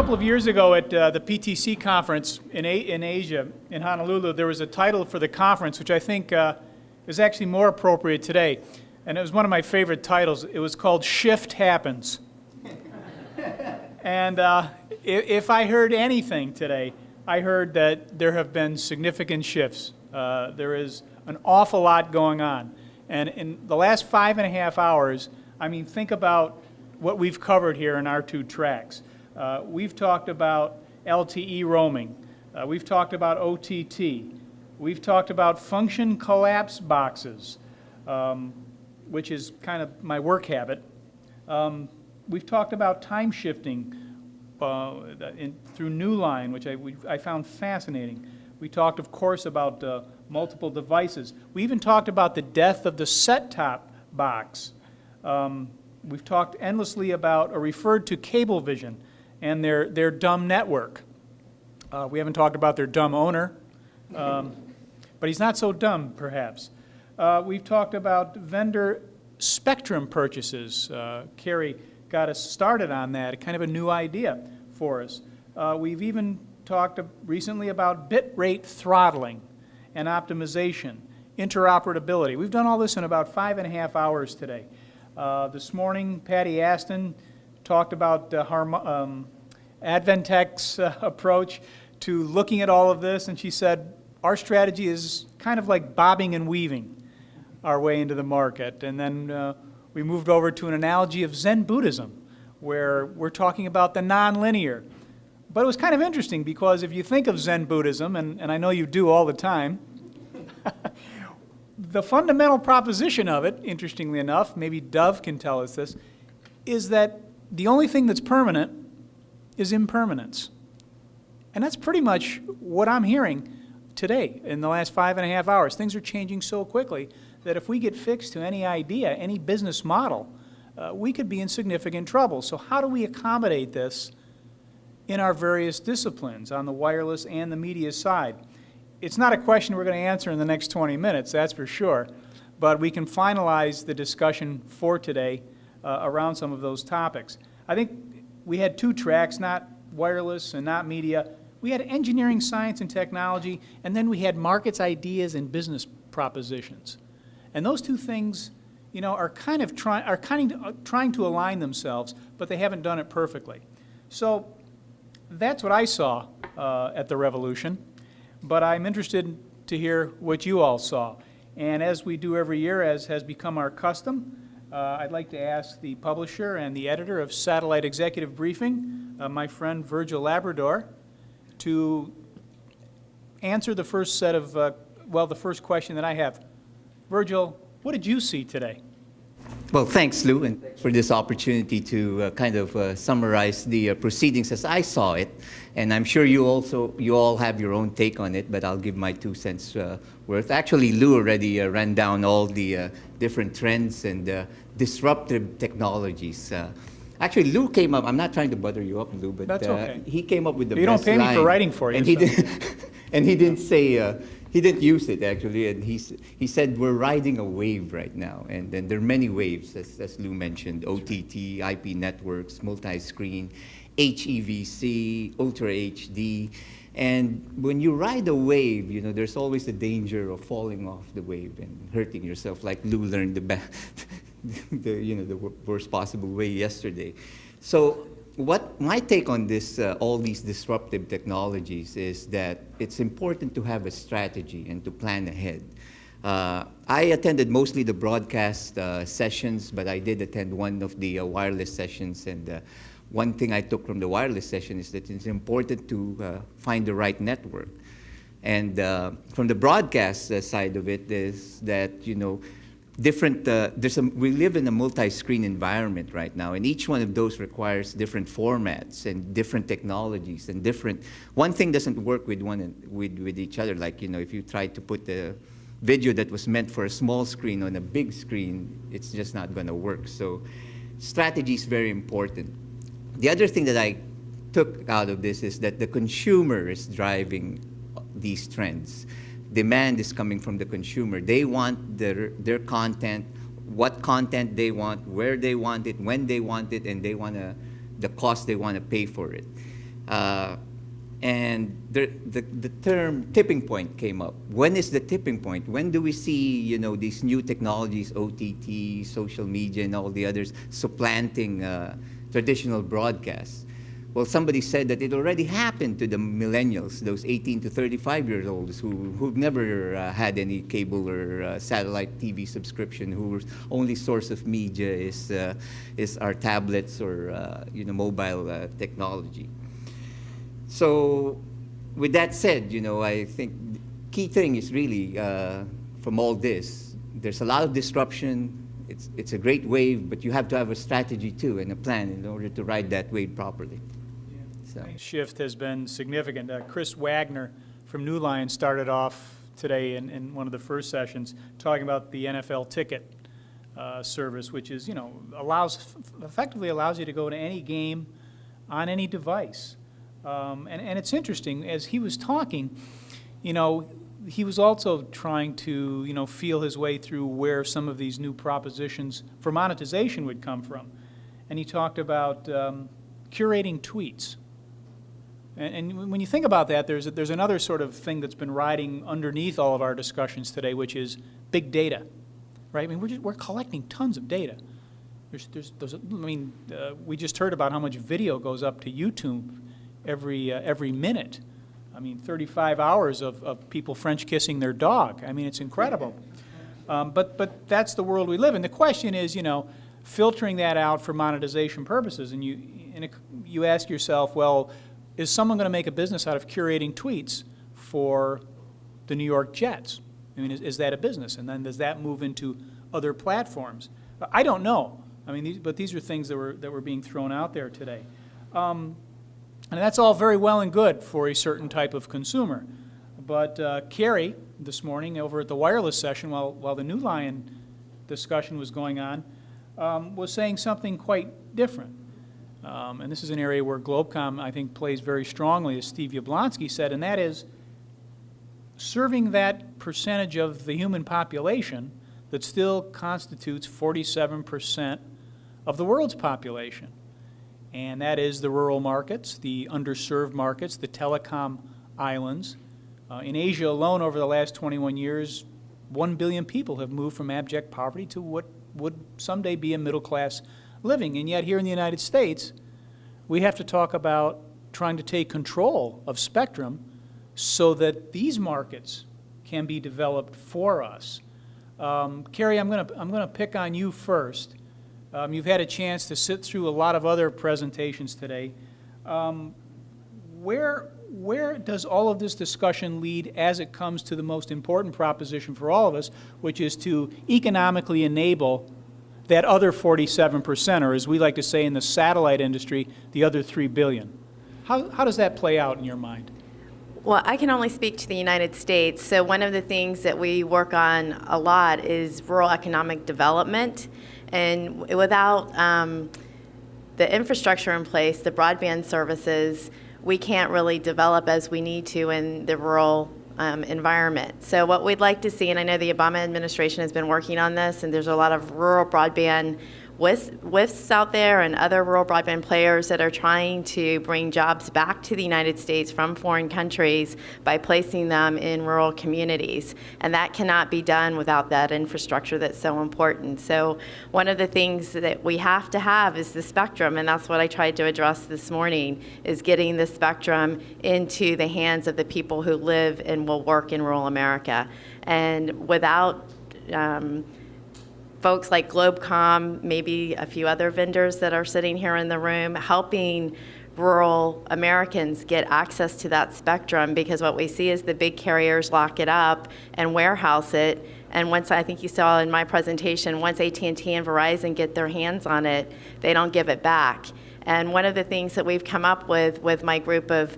couple of years ago at the PTC conference in Asia, in Honolulu, there was a title for the conference which I think is actually more appropriate today. And it was one of my favorite titles. It was called Shift Happens. And if I heard anything today, I heard that there have been significant shifts. There is an awful lot going on. And in the last 5.5 hours, I mean, think about what we've covered here in our two tracks. We've talked about LTE roaming. We've talked about OTT. We've talked about function collapse boxes, which is kind of my work habit. We've talked about time shifting through New Line, which I found fascinating. We talked, of course, about multiple devices. We even talked about the death of the set-top box. We've talked endlessly about, or referred to, Cablevision and their dumb network. We haven't talked about their dumb owner, but he's not so dumb, perhaps. We've talked about vendor spectrum purchases. Carrie got us started on that, kind of a new idea for us. We've even talked recently about bit rate throttling and optimization, interoperability. We've done all this in about 5.5 hours today. This morning, Patty Aston talked about Advantech's approach to looking at all of this, and she said, our strategy is kind of like bobbing and weaving our way into the market. And then we moved over to an analogy of Zen Buddhism, where we're talking about the nonlinear. But it was kind of interesting because if you think of Zen Buddhism, and I know you do all the time, the fundamental proposition of it, interestingly enough, maybe Dove can tell us this, is that the only thing that's permanent is impermanence. And that's pretty much what I'm hearing today in the last 5.5 hours. Things are changing so quickly that if we get fixed to any idea, any business model, we could be in significant trouble. So how do we accommodate this in our various disciplines on the wireless and the media side? It's not a question we're going to answer in the next 20 minutes, that's for sure, but we can finalize the discussion for today around some of those topics. I think we had two tracks, not wireless and not media. We had engineering, science, and technology, and then we had markets, ideas, and business propositions. And those two things, you know, are kind of trying to align themselves, but they haven't done it perfectly. So that's what I saw at the Revolution, but I'm interested to hear what you all saw. And as we do every year, as has become our custom, I'd like to ask the publisher and the editor of Satellite Executive Briefing, my friend Virgil Labrador, to answer the first set of, the first question that I have. Virgil, what did you see today? Well, thanks, Lou, and thanks for this opportunity to kind of summarize the proceedings as I saw it. And I'm sure you all have your own take on it, but I'll give my 2 cents worth. Actually, Lou already ran down all the different trends and disruptive technologies. Actually, Lou came up, I'm not trying to butter you up, Lou, but that's okay. He came up with the you best don't pay line. me for writing for you. And he didn't say, he didn't use it, actually, and he said we're riding a wave right now, and then there are many waves, as Lou mentioned, OTT, IP networks, multi-screen, HEVC, Ultra HD, and when you ride a wave, you know, there's always the danger of falling off the wave and hurting yourself, like Lou learned the worst possible way yesterday. So what my take on this, all these disruptive technologies, is that it's important to have a strategy and to plan ahead. I attended mostly the broadcast sessions, but I did attend one of the wireless sessions, and one thing I took from the wireless session is that it's important to find the right network. And from the broadcast side of it is that, you know, we live in a multi-screen environment right now, and each one of those requires different formats and different technologies and one thing doesn't work with each other. Like, you know, if you try to put the video that was meant for a small screen on a big screen, it's just not going to work. So strategy is very important. The other thing that I took out of this is that the consumer is driving these trends. Demand is coming from the consumer. They want their content, what content they want, where they want it, when they want it, and they want the cost they want to pay for it. And the term tipping point came up. When is the tipping point? When do we see, these new technologies, OTT, social media, and all the others supplanting traditional broadcasts? Well, somebody said that it already happened to the millennials, those 18 to 35-year-olds who've never had any cable or satellite TV subscription, whose only source of media is our tablets or mobile technology. So, with that said, I think the key thing is really from all this, there's a lot of disruption. It's a great wave, but you have to have a strategy too and a plan in order to ride that wave properly. So. Shift has been significant. Chris Wagner from New Line started off today in one of the first sessions talking about the NFL ticket service, which is, effectively allows you to go to any game on any device. And it's interesting, as he was talking, he was also trying to, feel his way through where some of these new propositions for monetization would come from. And he talked about curating tweets. And when you think about that, there's another sort of thing that's been riding underneath all of our discussions today, which is big data, right? I mean, we're collecting tons of data. We just heard about how much video goes up to YouTube every minute. I mean, 35 hours of people French kissing their dog. I mean, it's incredible. But that's the world we live in. The question is, filtering that out for monetization purposes, and you ask yourself, well, is someone going to make a business out of curating tweets for the New York Jets? I mean, is that a business? And then does that move into other platforms? I don't know. I mean, but these are things that were being thrown out there today. And that's all very well and good for a certain type of consumer. But Carrie, this morning over at the wireless session, while the New Line discussion was going on, was saying something quite different. And this is an area where Globecomm, I think, plays very strongly, as Steve Yablonsky said, and that is serving that percentage of the human population that still constitutes 47% of the world's population. And that is the rural markets, the underserved markets, the telecom islands. In Asia alone, over the last 21 years, 1 billion people have moved from abject poverty to what would someday be a middle-class living. And yet here in the United States, we have to talk about trying to take control of spectrum so that these markets can be developed for us. Carrie, I'm going to pick on you first. You've had a chance to sit through a lot of other presentations today. Where does all of this discussion lead as it comes to the most important proposition for all of us, which is to economically enable that other 47%, or as we like to say in the satellite industry, the other 3 billion? How does that play out in your mind? Well, I can only speak to the United States. So one of the things that we work on a lot is rural economic development. And without the infrastructure in place, the broadband services, we can't really develop as we need to in the rural environment. So what we'd like to see, and I know the Obama administration has been working on this, and there's a lot of rural broadband WISPs out there and other rural broadband players that are trying to bring jobs back to the United States from foreign countries by placing them in rural communities. And that cannot be done without that infrastructure that's so important. So one of the things that we have to have is the spectrum, and that's what I tried to address this morning, is getting the spectrum into the hands of the people who live and will work in rural America. And without folks like Globecomm, maybe a few other vendors that are sitting here in the room, helping rural Americans get access to that spectrum, because what we see is the big carriers lock it up and warehouse it. And once, I think you saw in my presentation, once AT&T and Verizon get their hands on it, they don't give it back. And one of the things that we've come up with my group of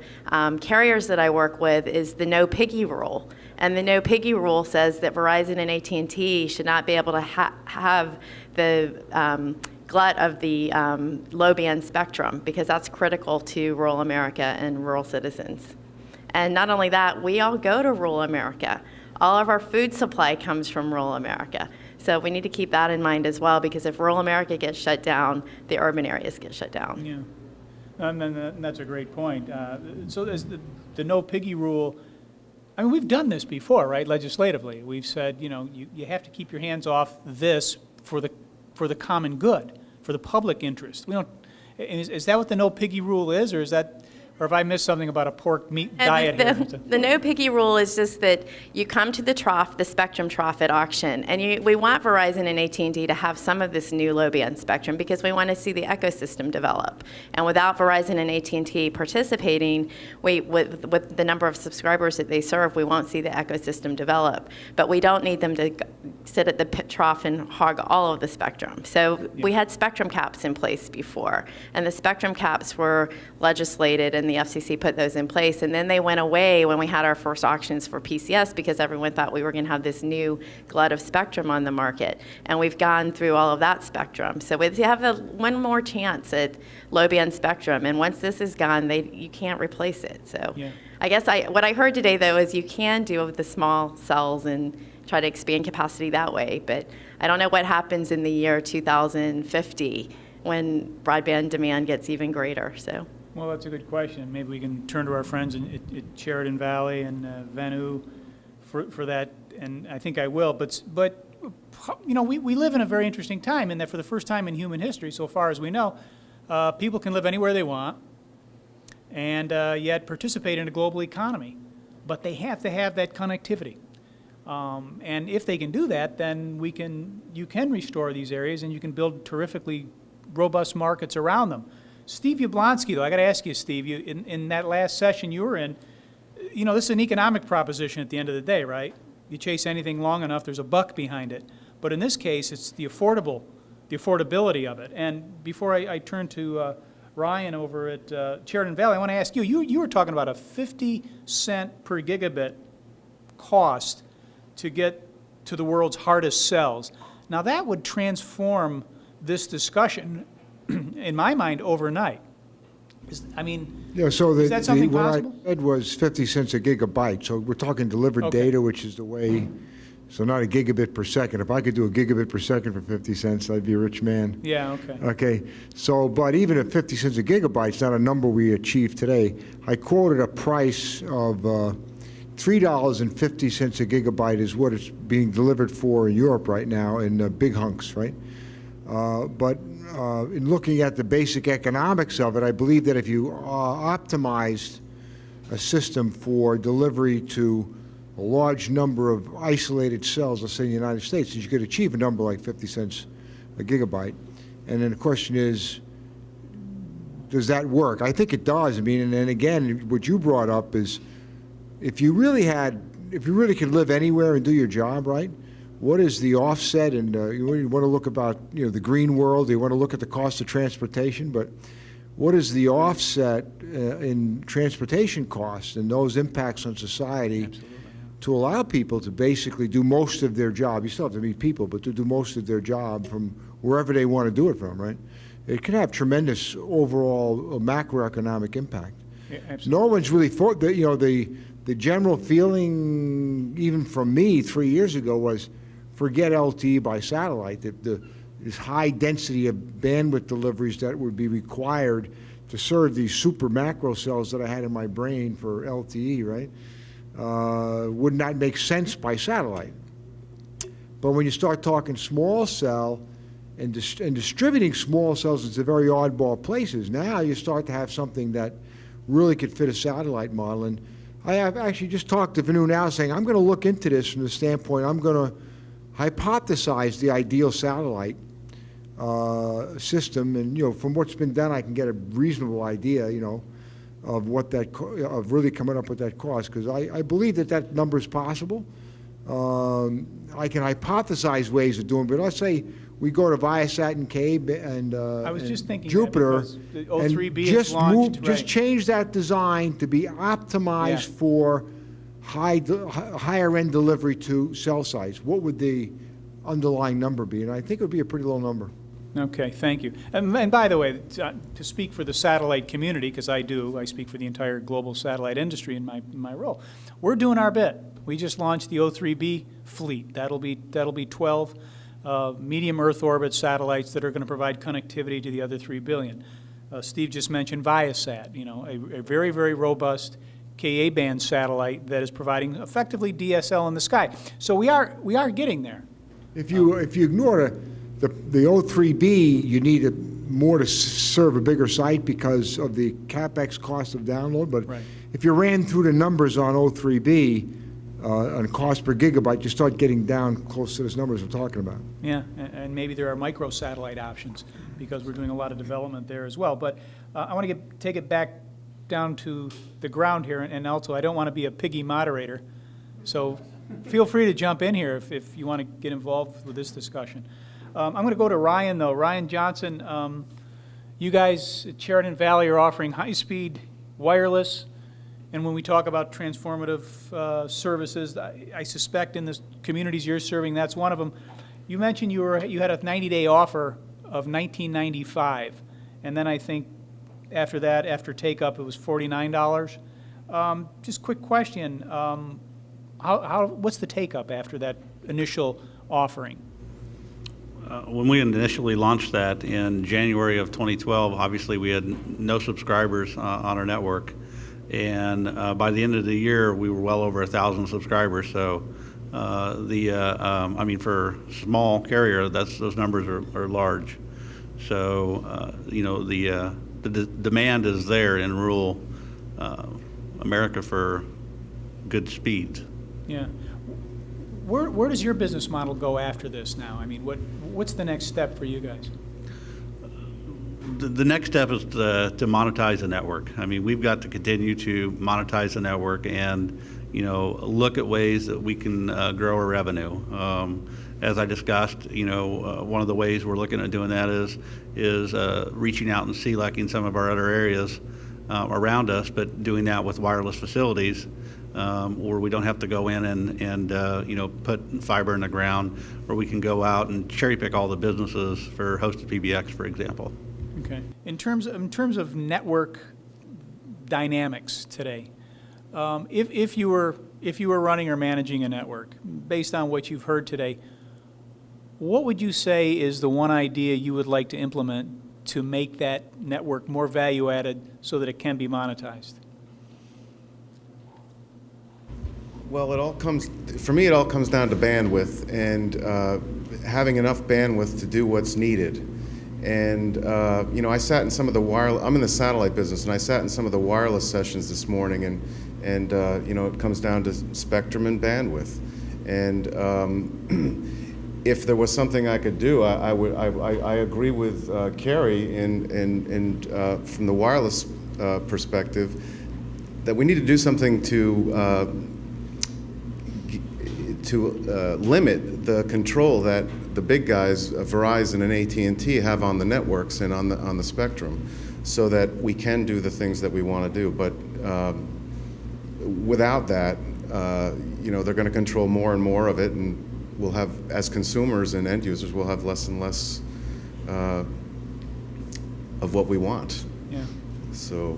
carriers that I work with is the no piggy rule. And the no piggy rule says that Verizon and AT&T should not be able to have the glut of the low band spectrum, because that's critical to rural America and rural citizens. And not only that, we all go to rural America. All of our food supply comes from rural America. So we need to keep that in mind as well, because if rural America gets shut down, the urban areas get shut down. Yeah. And that's a great point. So there's the no piggy rule. I mean, we've done this before, right, legislatively. We've said, you have to keep your hands off this for the common good, for the public interest. We don't. Is that what the no piggy rule is, or is that? Or have I missed something about a pork meat diet here? The no piggy rule is just that you come to the trough, the spectrum trough at auction, and we want Verizon and AT&T to have some of this new low-band spectrum because we want to see the ecosystem develop. And without Verizon and AT&T participating, with the number of subscribers that they serve, we won't see the ecosystem develop. But we don't need them to sit at the pit trough and hog all of the spectrum. So we had spectrum caps in place before, and the spectrum caps were legislated, and the FCC put those in place, and then they went away when we had our first auctions for PCS because everyone thought we were going to have this new glut of spectrum on the market, and we've gone through all of that spectrum. So we have one more chance at low-band spectrum, and once this is gone, you can't replace it. So I guess what I heard today, though, is you can do the small cells and try to expand capacity that way, but I don't know what happens in the year 2050 when broadband demand gets even greater. So. Well, that's a good question. Maybe we can turn to our friends at Sheridan Valley and Vanu for that, and I think I will. But we live in a very interesting time in that for the first time in human history, so far as we know, people can live anywhere they want and yet participate in a global economy. But they have to have that connectivity. And if they can do that, then you can restore these areas and you can build terrifically robust markets around them. Steve Yablonsky, though, I got to ask you, Steve, in that last session you were in, this is an economic proposition at the end of the day, right? You chase anything long enough, there's a buck behind it. But in this case, it's the affordability of it. And before I turn to Ryan over at Sheridan Valley, I want to ask you, you were talking about a 50-cent per gigabit cost to get to the world's hardest cells. Now, that would transform this discussion in my mind, overnight. Is that something possible? What I said was 50 cents a gigabyte. So we're talking delivered data, which is the way, so not a gigabit per second. If I could do a gigabit per second for 50 cents, I'd be a rich man. Yeah, okay. Okay, so, but even at 50 cents a gigabyte, it's not a number we achieve today. I quoted a price of $3.50 a gigabyte is what it's being delivered for in Europe right now in big hunks, right? But in looking at the basic economics of it, I believe that if you optimized a system for delivery to a large number of isolated cells, let's say in the United States, you could achieve a number like 50 cents a gigabyte. And then the question is, does that work? I think it does. I mean, and then again, what you brought up is, if you really could live anywhere and do your job right, what is the offset? And you want to look about the green world. You want to look at the cost of transportation, but what is the offset in transportation costs and those impacts on society to allow people to basically do most of their job? You still have to meet people, but to do most of their job from wherever they want to do it from, right? It can have tremendous overall macroeconomic impact. Yeah, absolutely. No one's really for the general feeling, even from me 3 years ago, was forget LTE by satellite. This high density of bandwidth deliveries that would be required to serve these super macro cells that I had in my brain for LTE, right, would not make sense by satellite. But when you start talking small cell and distributing small cells into very oddball places, now you start to have something that really could fit a satellite model. And I have actually just talked to Vanu now saying, I'm going to look into this from the standpoint, I'm going to hypothesize the ideal satellite system, and from what's been done, I can get a reasonable idea, of what of really coming up with that cost, because I believe that number is possible. I can hypothesize ways of doing it, but let's say we go to Viasat and Cabe and I was just thinking Jupiter, the O3B and is launched, just change that design to be optimized for higher end delivery to cell sites. What would the underlying number be? And I think it would be a pretty low number. Okay, thank you. And by the way, to speak for the satellite community, because I speak for the entire global satellite industry in my role. We're doing our bit. We just launched the O3B fleet. That'll be 12 medium Earth orbit satellites that are going to provide connectivity to the other 3 billion. Steve just mentioned Viasat, a very, very robust Ka-band satellite that is providing effectively DSL in the sky. So we are getting there. If you ignore the 03B, you need more to serve a bigger site because of the CapEx cost of download. But Right. if you ran through the numbers on 03B, on cost per gigabyte, you start getting down close to those numbers we're talking about. Yeah, and maybe there are microsatellite options because we're doing a lot of development there as well. But I want to take it back down to the ground here, and also I don't want to be a piggy moderator, so feel free to jump in here if you want to get involved with this discussion. I'm going to go to Ryan, though. Ryan Johnson, you guys at Sheridan Valley are offering high-speed wireless, and when we talk about transformative services, I suspect in the communities you're serving, that's one of them. You mentioned you had a 90-day offer of $19.95, and then I think after that, after take-up, it was $49. Just quick question, what's the take-up after that initial offering? When we initially launched that in January of 2012, obviously we had no subscribers on our network. And by the end of the year, we were well over 1,000 subscribers. So I mean, for small carrier, those numbers are large. So, the demand is there in rural America for good speed. Yeah. Where does your business model go after this now? I mean, what's the next step for you guys? The next step is to monetize the network. I mean, we've got to continue to monetize the network and, look at ways that we can grow our revenue. As I discussed, one of the ways we're looking at doing that is reaching out and selecting some of our other areas around us, but doing that with wireless facilities where we don't have to go in and put fiber in the ground, where we can go out and cherry pick all the businesses for hosted PBX, for example. Okay. In terms of network dynamics today, if you were running or managing a network, based on what you've heard today, what would you say is the one idea you would like to implement to make that network more value added so that it can be monetized? Well, for me, it all comes down to bandwidth and having enough bandwidth to do what's needed. And, I sat in some of the I'm in the satellite business, and I sat in some of the wireless sessions this morning, and it comes down to spectrum and bandwidth. And if there was something I could do, I agree with Carrie from the wireless perspective that we need to do something to limit the control that the big guys, Verizon and AT&T, have on the networks and on the spectrum, so that we can do the things that we want to do. But without that, they're going to control more and more of it, and we'll have, as consumers and end users, we'll have less and less of what we want. Yeah. So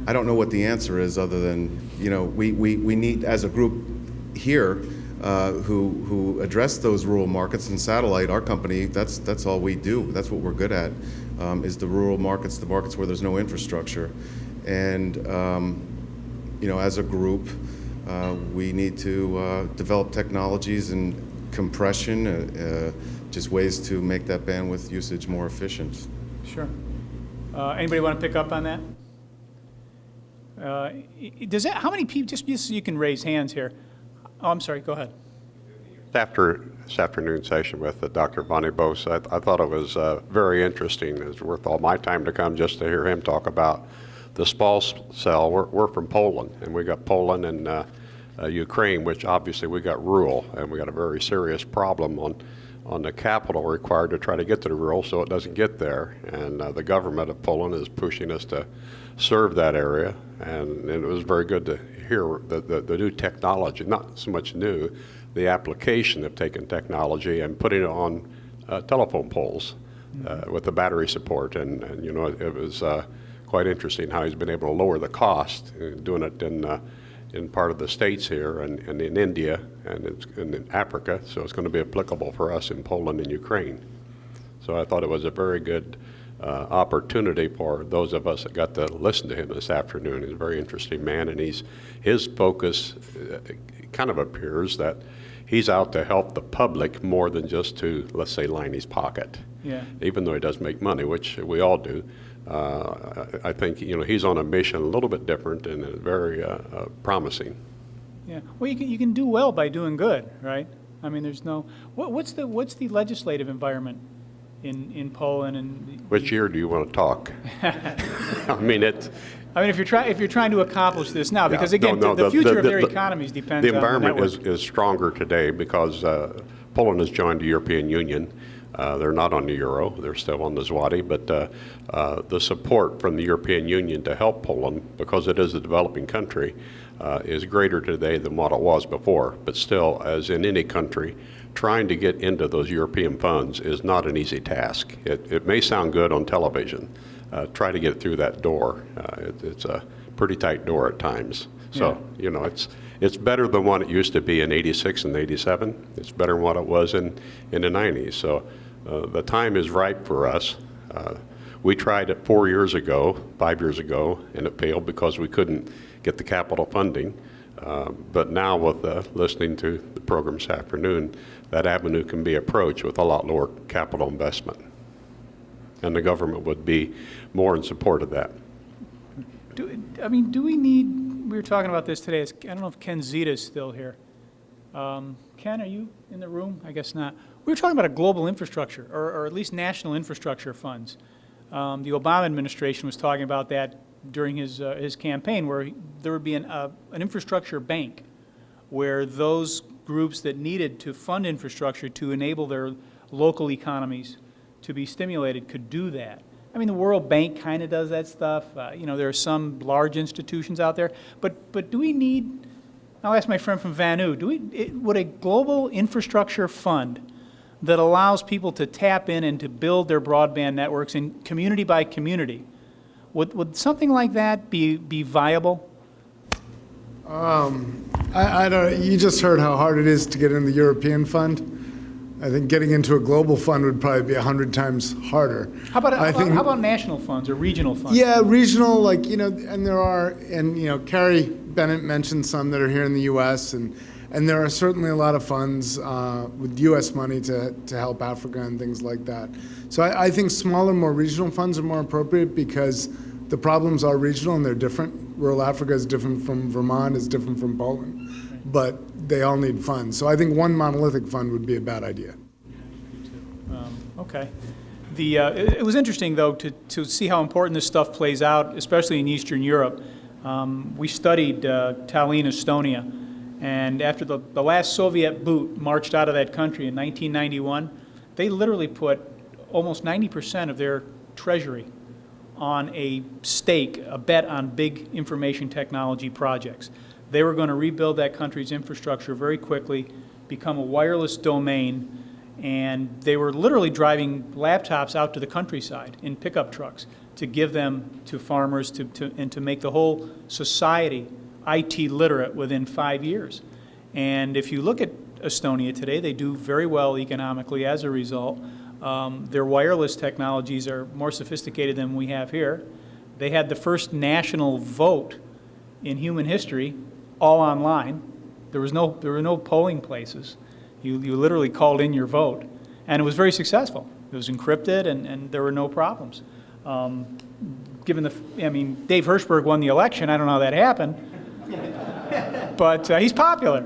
I don't know what the answer is, other than we need, as a group here, who address those rural markets and satellite. Our company, that's all we do. That's what we're good at, is the rural markets, the markets where there's no infrastructure. And as a group, we need to develop technologies and compression, just ways to make that bandwidth usage more efficient. Sure. Anybody want to pick up on that? How many people, just so you can raise hands here. Oh, I'm sorry, go ahead. After this afternoon session with Dr. Bonnie Bose, I thought it was very interesting. It's worth all my time to come just to hear him talk about the small cell. We're from Poland, and we got Poland and Ukraine, which obviously we got rural, and we got a very serious problem on the capital required to try to get to the rural, so it doesn't get there. And the government of Poland is pushing us to serve that area, and it was very good to hear the new technology, not so much new, the application of taking technology and putting it on telephone poles with the battery support. And it was quite interesting how he's been able to lower the cost, doing it in part of the states here and in India and in Africa. So it's going to be applicable for us in Poland and Ukraine. So I thought it was a very good opportunity for those of us that got to listen to him this afternoon. He's a very interesting man, and his focus kind of appears that he's out to help the public more than just to, let's say, line his pocket. Yeah. Even though he does make money, which we all do. I think he's on a mission a little bit different and very promising. Yeah. Well, you can do well by doing good, right? I mean, there's no. What's the legislative environment in Poland and? Which year do you want to talk? I mean, if you're trying to accomplish this now, because again, no, the future of their economies depends on the environment network. is stronger today because Poland has joined the European Union. They're not on the euro, they're still on the zloty, but the support from the European Union to help Poland, because it is a developing country, is greater today than what it was before. But still, as in any country, trying to get into those European funds is not an easy task. It may sound good on television. Try to get through that door. It's a pretty tight door at times. So, it's better than what it used to be in '86 and '87. It's better than what it was in the '90s. So the time is ripe for us. We tried it 5 years ago, and it failed because we couldn't get the capital funding. But now with listening to the program this afternoon, that avenue can be approached with a lot lower capital investment. And the government would be more in support of that. Do we need, we were talking about this today, I don't know if Ken Zita is still here. Ken, are you in the room? I guess not. We were talking about a global infrastructure, or at least national infrastructure funds. The Obama administration was talking about that during his campaign, where there would be an infrastructure bank, where those groups that needed to fund infrastructure to enable their local economies to be stimulated could do that. I mean, the World Bank kind of does that stuff. There are some large institutions out there. But do we need, I'll ask my friend from VANU, would a global infrastructure fund that allows people to tap in and to build their broadband networks in community by community, would something like that be viable? I don't. You just heard how hard it is to get in the European fund. I think getting into a global fund would probably be 100 times harder. How about national funds or regional funds? Yeah, regional, and there are, and Carrie Bennett mentioned some that are here in the U.S., and there are certainly a lot of funds with U.S. money to help Africa and things like that. So I think smaller, more regional funds are more appropriate because the problems are regional and they're different. Rural Africa is different from Vermont, is different from Poland, but they all need funds. So I think one monolithic fund would be a bad idea. Okay. It was interesting, though, to see how important this stuff plays out, especially in Eastern Europe. We studied Tallinn, Estonia, and after the last Soviet boot marched out of that country in 1991, they literally put almost 90% of their treasury on a stake, a bet on big information technology projects. They were going to rebuild that country's infrastructure very quickly, become a wireless domain, and they were literally driving laptops out to the countryside in pickup trucks to give them to farmers and to make the whole society IT literate within 5 years. And if you look at Estonia today, they do very well economically as a result. Their wireless technologies are more sophisticated than we have here. They had the first national vote in human history, all online. There were no polling places. You literally called in your vote, and it was very successful. It was encrypted, and there were no problems. Dave Hirschberg won the election. I don't know how that happened, but he's popular.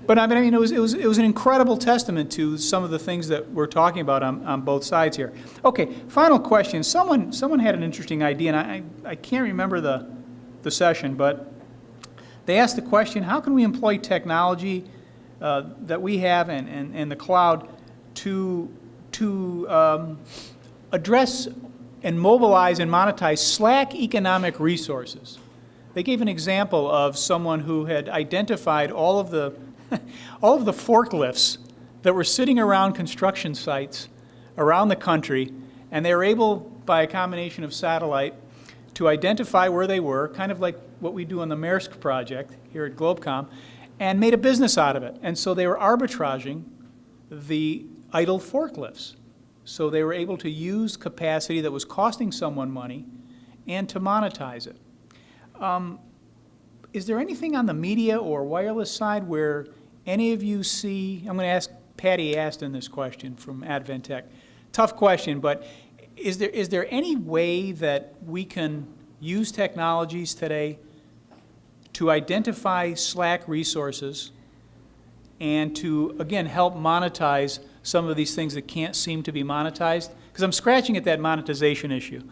But it was an incredible testament to some of the things that we're talking about on both sides here. Okay, final question. Someone had an interesting idea, and I can't remember the session, but they asked the question: how can we employ technology that we have and the cloud to address and mobilize and monetize slack economic resources? They gave an example of someone who had identified all of the forklifts that were sitting around construction sites around the country, and they were able, by a combination of satellite, to identify where they were, kind of like what we do on the Maersk project here at Globecomm, and made a business out of it. And so they were arbitraging the idle forklifts. So they were able to use capacity that was costing someone money and to monetize it. Is there anything on the media or wireless side where any of you see, I'm going to ask Patty Aston this question from Adventech. Tough question, but is there any way that we can use technologies today to identify slack resources and to, again, help monetize some of these things that can't seem to be monetized? Because I'm scratching at that monetization issue.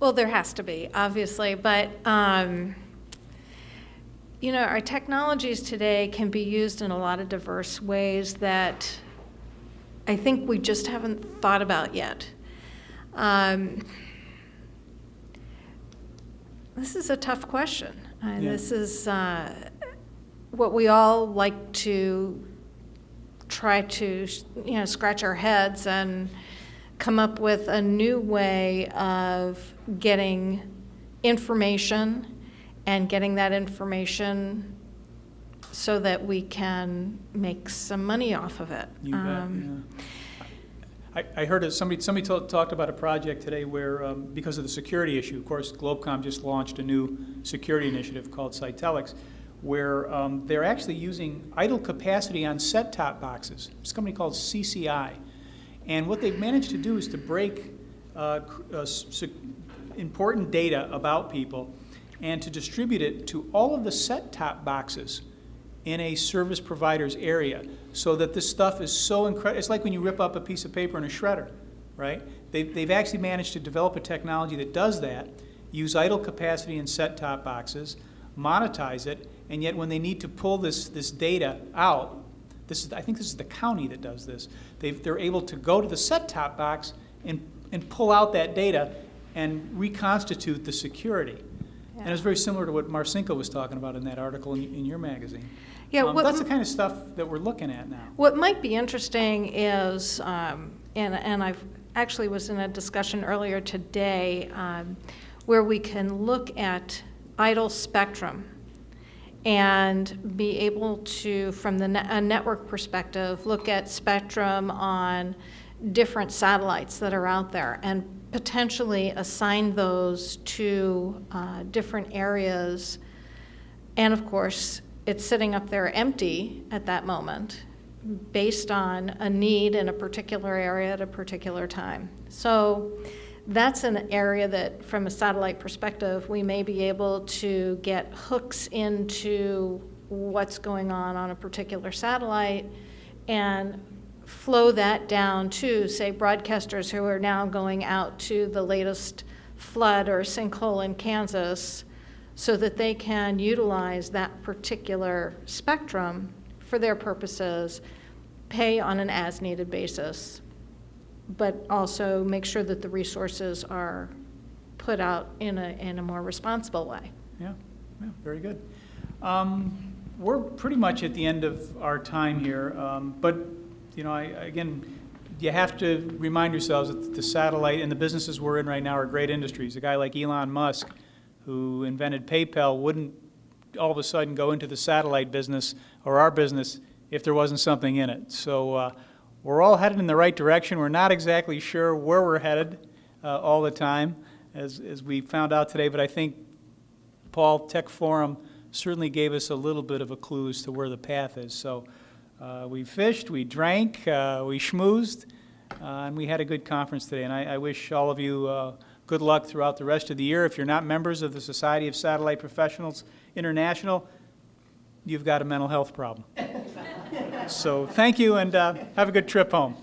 Well, there has to be, obviously, but you know, our technologies today can be used in a lot of diverse ways that I think we just haven't thought about yet. This is a tough question. Yeah. This is what we all like to try to, you know, scratch our heads and come up with a new way of getting information and getting that information so that we can make some money off of it. You bet, yeah. I heard somebody talked about a project today where, because of the security issue, of course, Globecomm just launched a new security initiative called Cytelix, where they're actually using idle capacity on set-top boxes. It's a company called CCI. And what they've managed to do is to break important data about people and to distribute it to all of the set-top boxes in a service provider's area, so that this stuff is so incredible. It's like when you rip up a piece of paper in a shredder, right? They've actually managed to develop a technology that does that, use idle capacity in set-top boxes, monetize it, and yet when they need to pull this data out, I think this is the county that does this, they're able to go to the set-top box and pull out that data and reconstitute the security. Yeah. And it's very similar to what Marcinko was talking about in that article in your magazine. Yeah, That's the kind of stuff that we're looking at now. What might be interesting is, and I actually was in a discussion earlier today, where we can look at idle spectrum and be able to, from a network perspective, look at spectrum on different satellites that are out there and potentially assign those to different areas. And of course, it's sitting up there empty at that moment based on a need in a particular area at a particular time. So that's an area that, from a satellite perspective, we may be able to get hooks into what's going on a particular satellite and flow that down to, say, broadcasters who are now going out to the latest flood or sinkhole in Kansas, so that they can utilize that particular spectrum for their purposes, pay on an as-needed basis, but also make sure that the resources are put out in a more responsible way. Yeah, very good. We're pretty much at the end of our time here, but you know, again, you have to remind yourselves that the satellite and the businesses we're in right now are great industries. A guy like Elon Musk, who invented PayPal, wouldn't all of a sudden go into the satellite business or our business if there wasn't something in it. So we're all headed in the right direction. We're not exactly sure where we're headed all the time, as we found out today, but I think Paul Techforum certainly gave us a little bit of a clue as to where the path is. So we fished, we drank, we schmoozed, and we had a good conference today. And I wish all of you good luck throughout the rest of the year. If you're not members of the Society of Satellite Professionals International, you've got a mental health problem. So thank you, and have a good trip home.